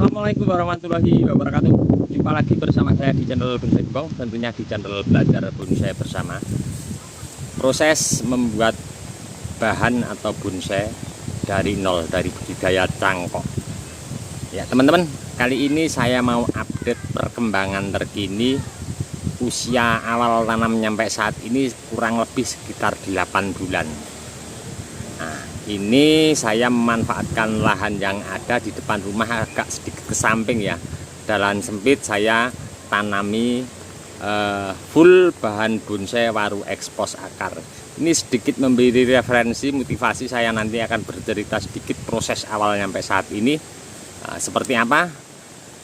Assalamualaikum warahmatullahi wabarakatuh. Jumpa lagi bersama saya di channel Bonsai Bong, tentunya di channel Belajar Bonsai Bersama. Proses membuat bahan atau bonsai dari nol, dari budidaya cangkok. Ya teman-teman, kali ini saya mau update perkembangan terkini usia awal tanam sampai saat ini kurang lebih sekitar 8 bulan. Nah, ini saya memanfaatkan lahan yang ada di depan rumah agak sedikit ke samping ya. Dalam sempit saya tanami full bahan bonsai waru ekspos akar. Ini sedikit memberi referensi motivasi, saya nanti akan bercerita sedikit proses awal sampai saat ini seperti apa.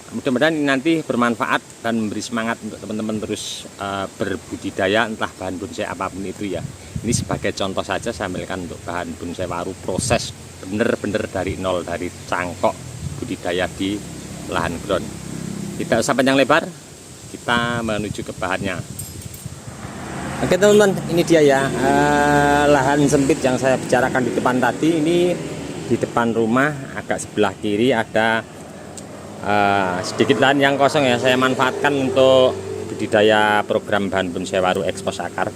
Mudah-mudahan ini nanti bermanfaat dan memberi semangat untuk teman-teman terus berbudidaya entah bahan bonsai apapun itu ya. Ini sebagai contoh saja saya ambilkan untuk bahan bonsai waru, proses bener-bener dari nol, dari cangkok budidaya di lahan ground. Tidak usah panjang lebar, kita menuju ke bahannya. Oke teman-teman, ini dia ya lahan sempit yang saya bicarakan di depan tadi. Ini di depan rumah agak sebelah kiri ada sedikit lahan yang kosong ya, saya manfaatkan untuk budidaya program bahan bonsai waru ekspos akar.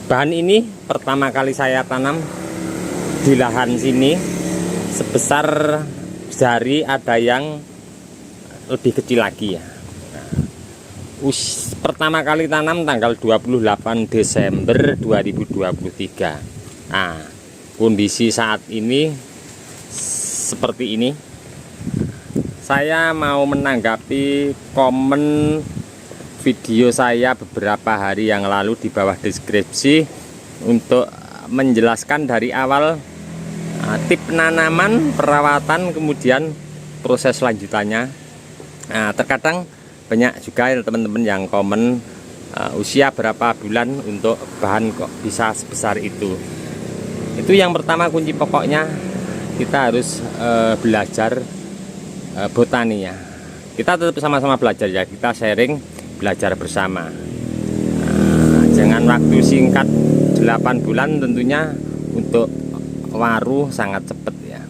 Bahan ini pertama kali saya tanam di lahan sini sebesar jari, ada yang lebih kecil lagi ya. Pertama kali tanam tanggal 28 Desember 2023. Nah, kondisi saat ini seperti ini. Saya mau menanggapi komen video saya beberapa hari yang lalu di bawah deskripsi untuk menjelaskan dari awal tip penanaman, perawatan, kemudian proses lanjutannya. Nah, terkadang banyak juga teman-teman yang komen usia berapa bulan untuk bahan kok bisa sebesar itu. Itu yang pertama, kunci pokoknya kita harus belajar botani ya. Kita tetap sama-sama belajar ya, kita sharing, belajar bersama. Jangan waktu singkat 8 bulan, tentunya untuk waru sangat cepat ya,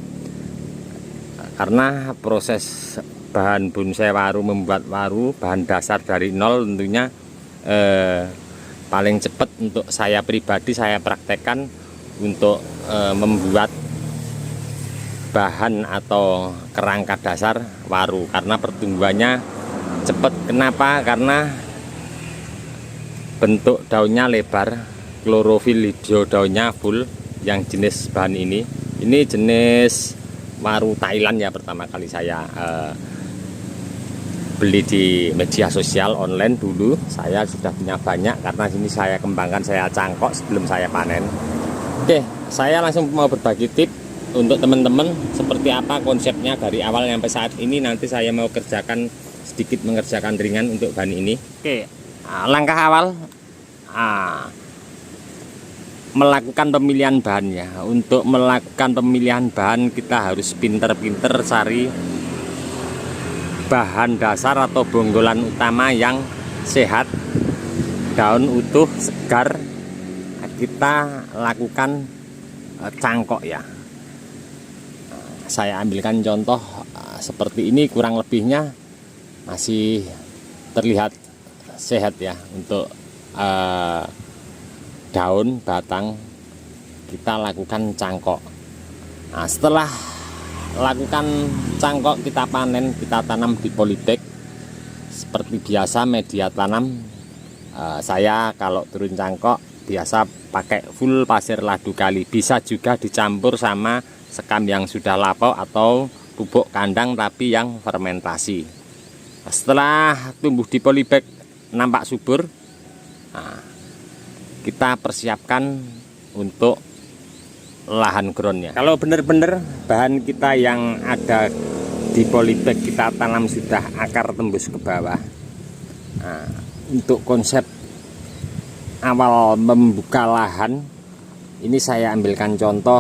karena proses bahan bonsai waru, membuat waru bahan dasar dari nol tentunya paling cepat. Untuk saya pribadi, saya praktekkan untuk membuat bahan atau kerangka dasar waru karena pertumbuhannya cepat. Kenapa? Karena bentuk daunnya lebar, klorofil hijau daunnya full. Yang jenis bahan ini jenis waru Thailand ya, pertama kali saya beli di media sosial online. Dulu saya sudah punya banyak karena ini saya kembangkan, saya cangkok sebelum saya panen. Oke, saya langsung mau berbagi tip untuk teman-teman seperti apa konsepnya dari awal sampai saat ini. Nanti saya mau kerjakan sedikit, mengerjakan ringan untuk bahan ini. Oke, langkah awal melakukan pemilihan bahan ya. Untuk melakukan pemilihan bahan kita harus pinter-pinter cari bahan dasar atau bonggolan utama yang sehat, daun utuh, segar. Kita lakukan cangkok ya. Saya ambilkan contoh seperti ini, kurang lebihnya masih terlihat sehat ya. Untuk daun, batang kita lakukan cangkok. Nah, setelah lakukan cangkok kita panen, kita tanam di polybag seperti biasa. Media tanam saya kalau turun cangkok biasa pakai full pasir ladu kali, bisa juga dicampur sama sekam yang sudah lapau atau bubuk kandang tapi yang fermentasi. Setelah tumbuh di polybag nampak subur, kita persiapkan untuk lahan groundnya. Kalau benar-benar bahan kita yang ada di polybag kita tanam sudah akar tembus ke bawah. Untuk konsep awal membuka lahan ini saya ambilkan contoh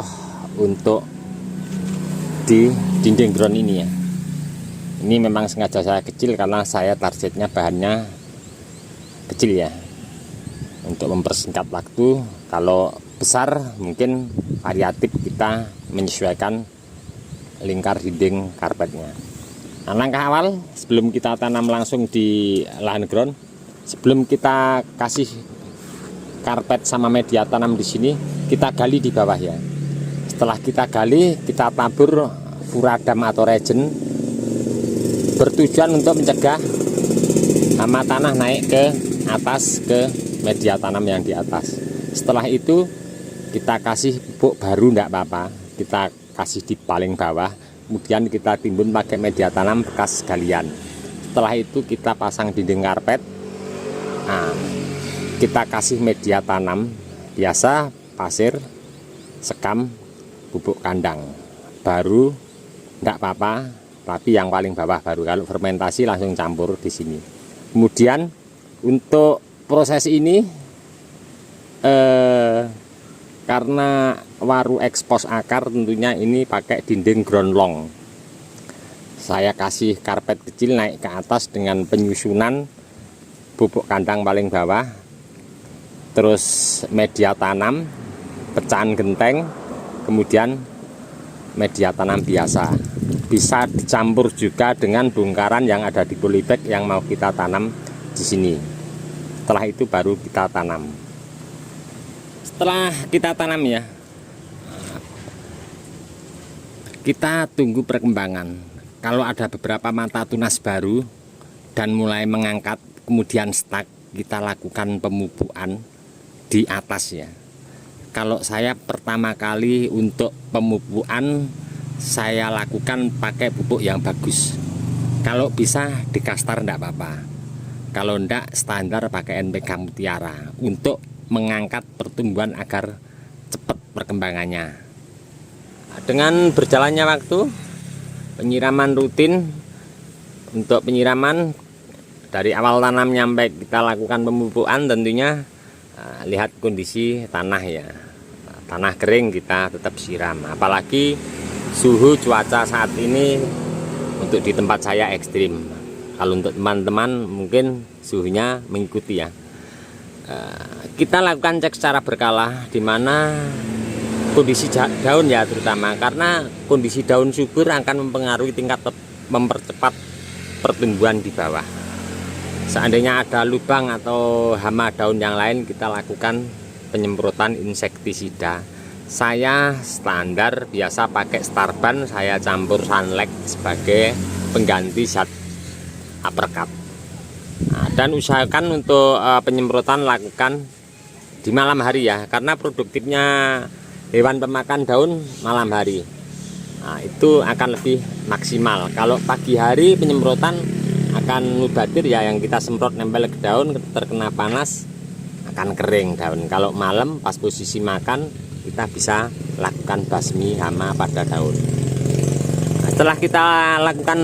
untuk di dinding ground ini ya. Ini memang sengaja saya kecil karena saya targetnya bahannya kecil ya, untuk mempersingkat waktu. Kalau besar mungkin variatif, kita menyesuaikan lingkar dinding karpetnya. Nah, langkah awal sebelum kita tanam langsung di lahan ground, sebelum kita kasih karpet sama media tanam di sini, kita gali di bawah ya. Setelah kita gali, kita tabur furadam atau regen, bertujuan untuk mencegah hama tanah naik ke atas ke media tanam yang di atas. Setelah itu kita kasih pupuk baru enggak apa-apa, kita kasih di paling bawah, kemudian kita timbun pakai media tanam bekas galian. Setelah itu kita pasang dinding karpet. Nah, kita kasih media tanam biasa, pasir, sekam, bubuk kandang. Baru enggak apa-apa, tapi yang paling bawah baru. Kalau fermentasi langsung campur di sini. Kemudian untuk proses ini karena waru ekspos akar, tentunya ini pakai dinding ground long. Saya kasih karpet kecil naik ke atas dengan penyusunan bubuk kandang paling bawah, terus media tanam, pecahan genteng, kemudian media tanam biasa. Bisa dicampur juga dengan bongkaran yang ada di polybag yang mau kita tanam di sini. Setelah itu baru kita tanam. Setelah kita tanam ya, kita tunggu perkembangan. Kalau ada beberapa mata tunas baru dan mulai mengangkat kemudian stuck, kita lakukan pemupukan di atas ya. Kalau saya pertama kali untuk pemupukan, saya lakukan pakai pupuk yang bagus. Kalau bisa di kastar enggak apa-apa, kalau enggak standar pakai NPK Mutiara untuk mengangkat pertumbuhan agar cepat perkembangannya. Dengan berjalannya waktu, penyiraman rutin. Untuk penyiraman dari awal tanam nyampe kita lakukan pemupukan, tentunya lihat kondisi tanah ya. Tanah kering kita tetap siram, apalagi suhu cuaca saat ini untuk di tempat saya ekstrim. Kalau untuk teman-teman mungkin suhunya mengikuti ya. Kita lakukan cek secara berkala, di mana kondisi daun ya terutama, karena kondisi daun subur akan mempengaruhi tingkat mempercepat pertumbuhan di bawah. Seandainya ada lubang atau hama daun yang lain, kita lakukan penyemprotan insektisida. Saya standar biasa pakai Starban, saya campur Sunlight sebagai pengganti zat uppercut. Nah, dan usahakan untuk penyemprotan lakukan di malam hari ya, karena produktifnya hewan pemakan daun malam hari. Nah, itu akan lebih maksimal. Kalau pagi hari penyemprotan akan mubadir ya, yang kita semprot nempel ke daun, terkena panas akan kering daun. Kalau malam pas posisi makan, kita bisa lakukan basmi hama pada daun. Nah, setelah kita lakukan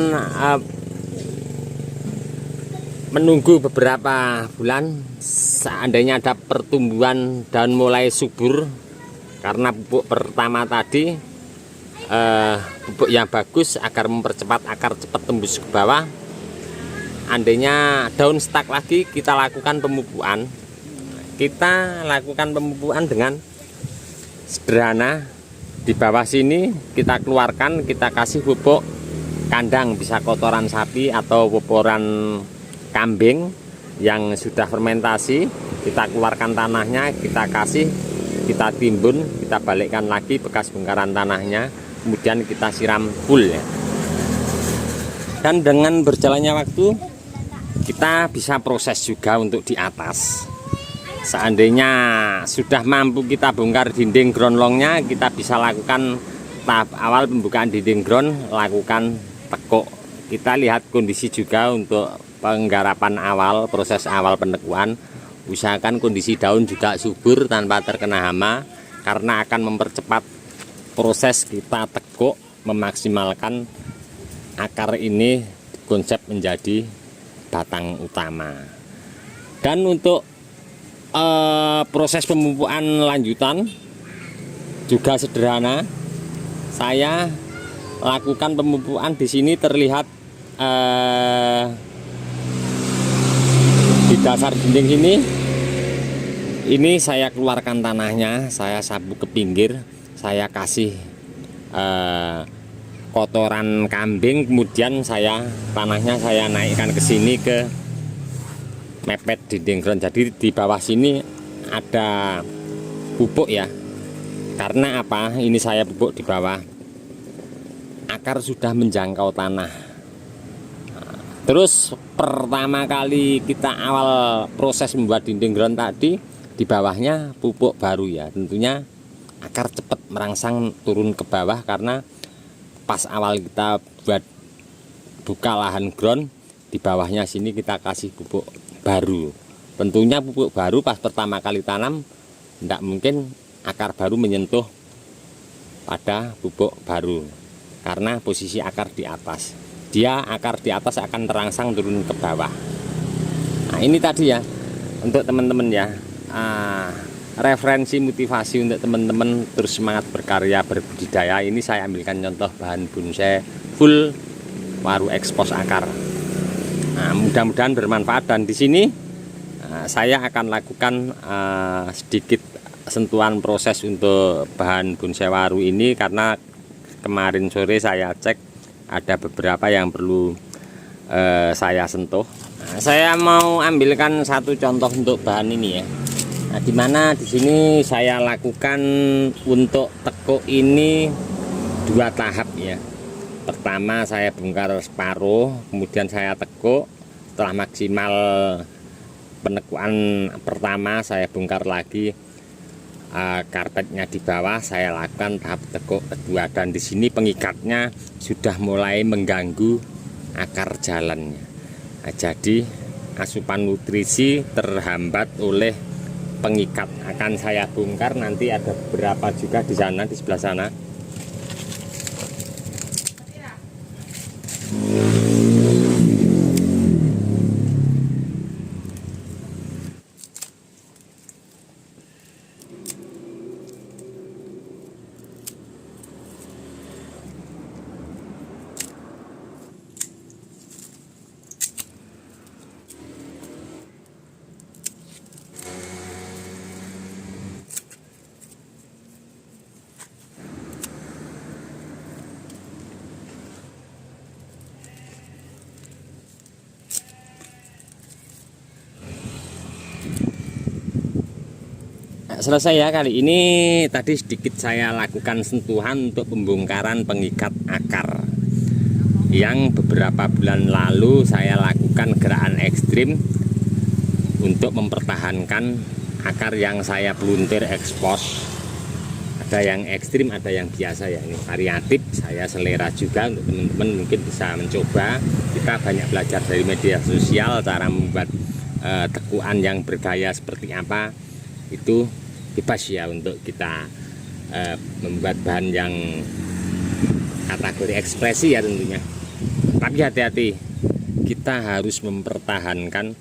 menunggu beberapa bulan, seandainya ada pertumbuhan daun mulai subur karena pupuk pertama tadi, pupuk yang bagus agar mempercepat akar cepat tembus ke bawah. Andainya daun stuck lagi, kita lakukan pemupukan. Kita lakukan pemupukan dengan sederhana. Di bawah sini kita keluarkan, kita kasih pupuk kandang, bisa kotoran sapi atau kotoran kambing yang sudah fermentasi. Kita keluarkan tanahnya, kita kasih, kita timbun, kita balikkan lagi bekas bongkaran tanahnya, kemudian kita siram full ya. Dan dengan berjalannya waktu, kita bisa proses juga untuk di atas. Seandainya sudah mampu kita bongkar dinding ground longnya, kita bisa lakukan tahap awal pembukaan dinding ground, lakukan tekuk. Kita lihat kondisi juga untuk penggarapan awal, proses awal penekuan. Usahakan kondisi daun juga subur tanpa terkena hama, karena akan mempercepat proses kita tekuk, memaksimalkan akar ini konsep menjadi batang utama. Dan untuk proses pemupukan lanjutan juga sederhana. Saya lakukan pemupukan di sini, terlihat di dasar dinding ini saya keluarkan tanahnya, saya sapu ke pinggir, saya kasih kotoran kambing, kemudian tanahnya saya naikkan ke sini ke mepet dinding ground. Jadi di bawah sini ada pupuk ya. Karena apa? Ini saya pupuk di bawah. Akar sudah menjangkau tanah. Terus pertama kali kita awal proses membuat dinding ground tadi, di bawahnya pupuk baru ya. Tentunya akar cepat merangsang turun ke bawah karena pas awal kita buat buka lahan ground, di bawahnya sini kita kasih pupuk baru. Tentunya pupuk baru pas pertama kali tanam tidak mungkin akar baru menyentuh pada pupuk baru karena posisi akar di atas. Dia akar di atas akan terangsang turun ke bawah. Nah ini tadi ya untuk teman-teman ya, referensi motivasi untuk teman-teman terus semangat berkarya berbudidaya. Ini saya ambilkan contoh bahan bonsai full waru ekspos akar. Nah, mudah-mudahan bermanfaat, dan di sini saya akan lakukan sedikit sentuhan proses untuk bahan bonsai waru ini karena kemarin sore saya cek ada beberapa yang perlu saya sentuh. Nah, saya mau ambilkan satu contoh untuk bahan ini ya. Nah, dimana di sini saya lakukan untuk tekuk ini 2 tahap ya. Pertama saya bongkar separuh, kemudian saya tekuk. Setelah maksimal penekuan pertama, saya bongkar lagi karpetnya di bawah, saya lakukan tahap tekuk kedua, dan di sini pengikatnya sudah mulai mengganggu akar jalannya. Nah, jadi asupan nutrisi terhambat oleh pengikat. Akan saya bongkar, nanti ada beberapa juga di sana, di sebelah sana. Selesai ya kali ini. Tadi sedikit saya lakukan sentuhan untuk pembongkaran pengikat akar yang beberapa bulan lalu saya lakukan gerakan ekstrim untuk mempertahankan akar yang saya peluntir ekspos. Ada yang ekstrim, ada yang biasa ya, ini variatif, saya selera juga untuk teman-teman mungkin bisa mencoba. Kita banyak belajar dari media sosial cara membuat tekuan yang bergaya seperti apa, itu bebas ya untuk kita membuat bahan yang kategori ekspresi ya tentunya. Tapi hati-hati, kita harus mempertahankan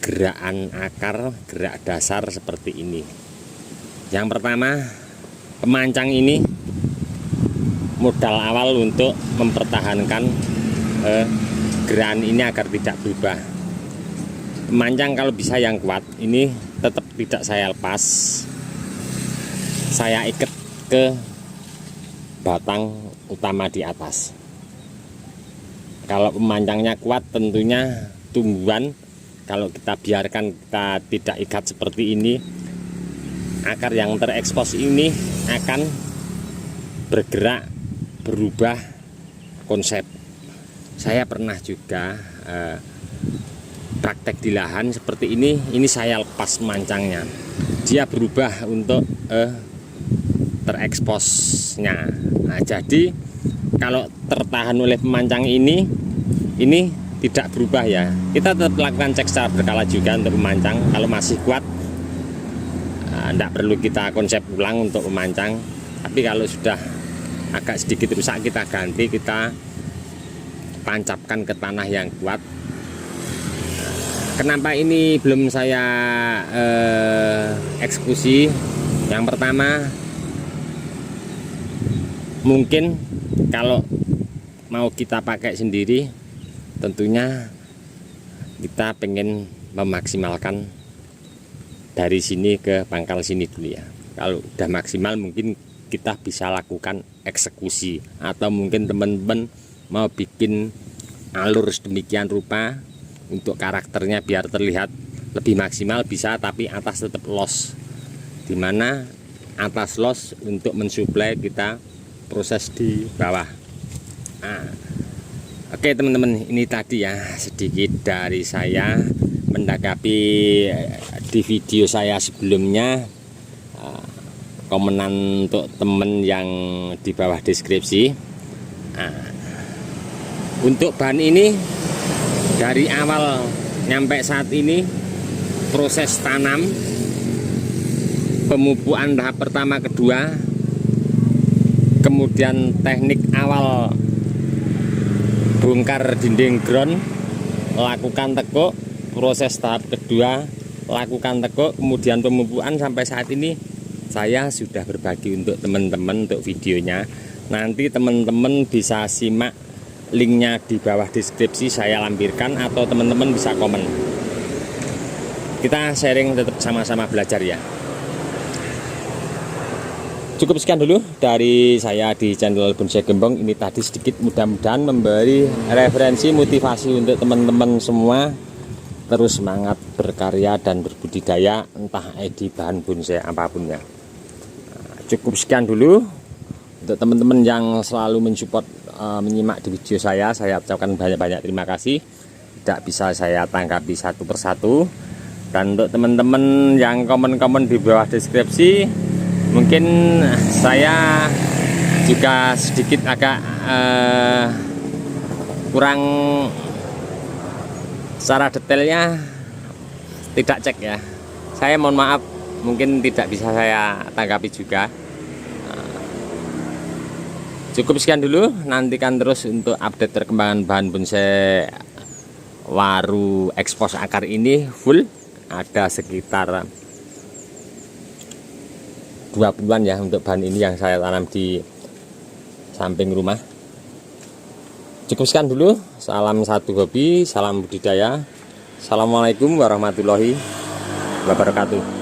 gerakan akar, gerak dasar seperti ini. Yang pertama, pemancang ini modal awal untuk mempertahankan gerakan ini agar tidak berubah. Pemancang kalau bisa yang kuat, ini tetap tidak saya lepas, saya ikat ke batang utama di atas. Kalau pemancangnya kuat, tentunya tumbuhan kalau kita biarkan, kita tidak ikat seperti ini, akar yang terekspos ini akan bergerak, berubah konsep. Saya pernah juga praktek di lahan seperti ini saya lepas mancangnya, dia berubah untuk tereksposnya. Nah, jadi kalau tertahan oleh pemancang ini tidak berubah ya. Kita tetap lakukan cek secara berkala juga untuk pemancang. Kalau masih kuat, tidak perlu kita konsep ulang untuk pemancang. Tapi kalau sudah agak sedikit rusak, kita ganti, kita tancapkan ke tanah yang kuat. Kenapa ini belum saya eksekusi? Yang pertama, mungkin kalau mau kita pakai sendiri, tentunya kita pengen memaksimalkan dari sini ke pangkal sini dulu ya. Kalau udah maksimal, mungkin kita bisa lakukan eksekusi, atau mungkin teman-teman mau bikin alur sedemikian rupa untuk karakternya biar terlihat lebih maksimal bisa, tapi atas tetap los, dimana atas los untuk mensuplai kita proses di bawah. Nah, oke teman-teman, ini tadi ya sedikit dari saya menanggapi di video saya sebelumnya, komenan untuk temen yang di bawah deskripsi. Nah, untuk bahan ini dari awal nyampe saat ini, proses tanam, pemupukan tahap pertama kedua, kemudian teknik awal bongkar dinding ground, lakukan tekuk, proses tahap kedua lakukan tekuk, kemudian pemupukan. Sampai saat ini saya sudah berbagi untuk teman-teman untuk videonya. Nanti teman-teman bisa simak linknya di bawah deskripsi, saya lampirkan, atau teman-teman bisa komen. Kita sharing, tetap sama-sama belajar ya. Cukup sekian dulu dari saya di channel Bonsai Gembong. Ini tadi sedikit, mudah-mudahan memberi referensi motivasi untuk teman-teman semua terus semangat berkarya dan berbudidaya, entah di bahan bonsai apapun ya. Cukup sekian dulu untuk teman-teman yang selalu mensupport, menyimak di video saya ucapkan banyak-banyak terima kasih. Tidak bisa saya tanggapi satu persatu. Dan untuk teman-teman yang komen-komen di bawah deskripsi, mungkin saya juga sedikit agak kurang secara detailnya tidak cek ya. Saya mohon maaf, mungkin tidak bisa saya tanggapi juga. Cukup sekian dulu, nantikan terus untuk update perkembangan bahan bonsai waru ekspos akar ini full. Ada sekitar 20-an ya untuk bahan ini yang saya tanam di samping rumah. Cukup sekian dulu, salam satu hobi, salam budidaya. Assalamualaikum warahmatullahi wabarakatuh.